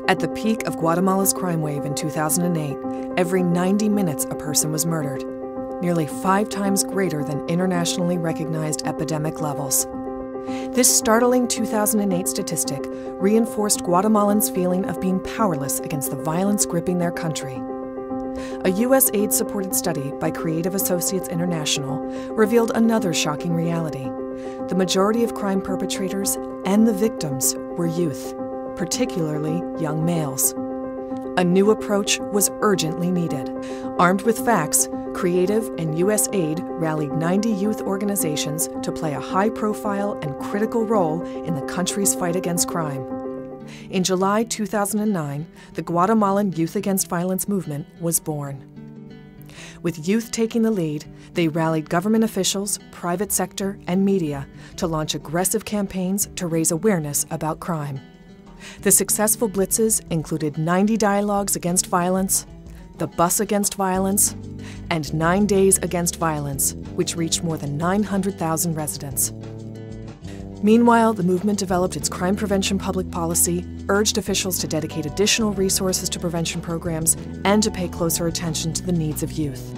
At the peak of Guatemala's crime wave in 2008, every 90 minutes a person was murdered, nearly 5 times greater than internationally recognized epidemic levels. This startling 2008 statistic reinforced Guatemalans' feeling of being powerless against the violence gripping their country. A U.S. aid-supported study by Creative Associates International revealed another shocking reality. The majority of crime perpetrators and the victims were youth, particularly young males. A new approach was urgently needed. Armed with facts, Creative and U.S. Aid rallied 90 youth organizations to play a high-profile and critical role in the country's fight against crime. In July 2009, the Guatemalan Youth Against Violence movement was born. With youth taking the lead, they rallied government officials, private sector, and media to launch aggressive campaigns to raise awareness about crime. The successful blitzes included 90 dialogues against violence, the Bus Against Violence, and 9 Days Against Violence, which reached more than 900,000 residents. Meanwhile, the movement developed its crime prevention public policy, urged officials to dedicate additional resources to prevention programs, and to pay closer attention to the needs of youth.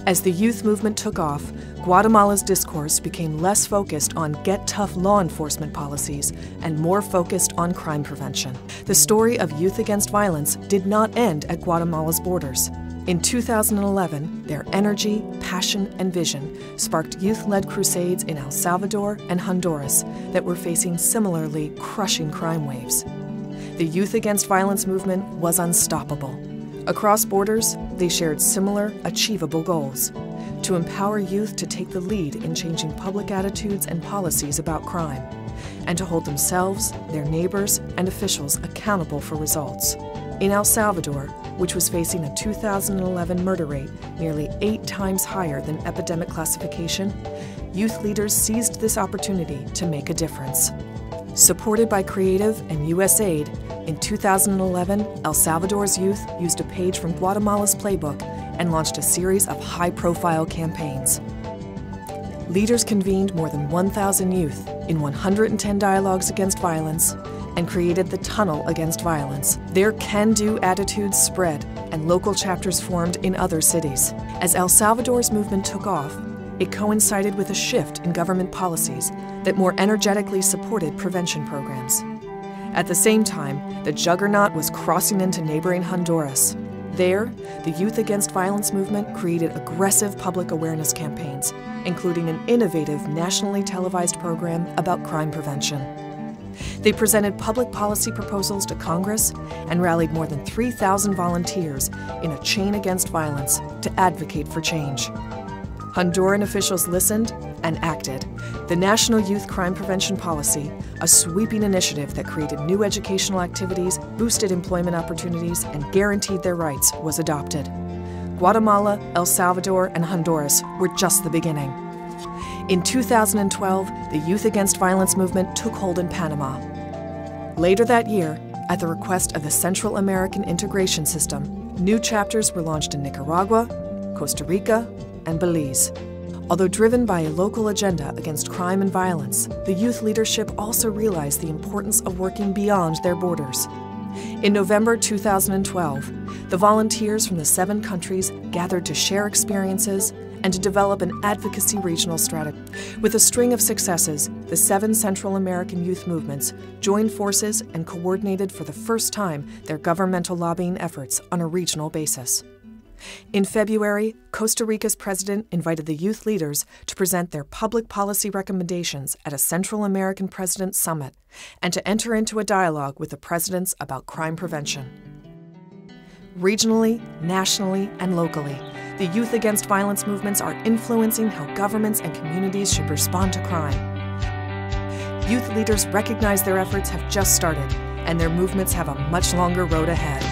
As the youth movement took off, Guatemala's discourse became less focused on get-tough law enforcement policies and more focused on crime prevention. The story of Youth Against Violence did not end at Guatemala's borders. In 2011, their energy, passion, and vision sparked youth-led crusades in El Salvador and Honduras that were facing similarly crushing crime waves. The Youth Against Violence movement was unstoppable. Across borders, they shared similar, achievable goals: to empower youth to take the lead in changing public attitudes and policies about crime, and to hold themselves, their neighbors, and officials accountable for results. In El Salvador, which was facing a 2011 murder rate nearly 8 times higher than epidemic classification, youth leaders seized this opportunity to make a difference. Supported by Creative and U.S. Aid, in 2011, El Salvador's youth used a page from Guatemala's playbook and launched a series of high-profile campaigns. Leaders convened more than 1,000 youth in 110 dialogues against violence and created the Tunnel Against Violence. Their can-do attitudes spread, and local chapters formed in other cities. As El Salvador's movement took off, it coincided with a shift in government policies that more energetically supported prevention programs. At the same time, the juggernaut was crossing into neighboring Honduras. There, the Youth Against Violence movement created aggressive public awareness campaigns, including an innovative nationally televised program about crime prevention. They presented public policy proposals to Congress and rallied more than 3,000 volunteers in a chain against violence to advocate for change. Honduran officials listened and acted. The National Youth Crime Prevention Policy, a sweeping initiative that created new educational activities, boosted employment opportunities, and guaranteed their rights, was adopted. Guatemala, El Salvador, and Honduras were just the beginning. In 2012, the Youth Against Violence movement took hold in Panama. Later that year, at the request of the Central American Integration System, new chapters were launched in Nicaragua, Costa Rica, and Belize. Although driven by a local agenda against crime and violence, the youth leadership also realized the importance of working beyond their borders. In November 2012, the volunteers from the 7 countries gathered to share experiences and to develop an advocacy regional strategy. With a string of successes, the 7 Central American youth movements joined forces and coordinated for the first time their governmental lobbying efforts on a regional basis. In February, Costa Rica's president invited the youth leaders to present their public policy recommendations at a Central American Presidents Summit and to enter into a dialogue with the presidents about crime prevention. Regionally, nationally, and locally, the Youth Against Violence movements are influencing how governments and communities should respond to crime. Youth leaders recognize their efforts have just started, and their movements have a much longer road ahead.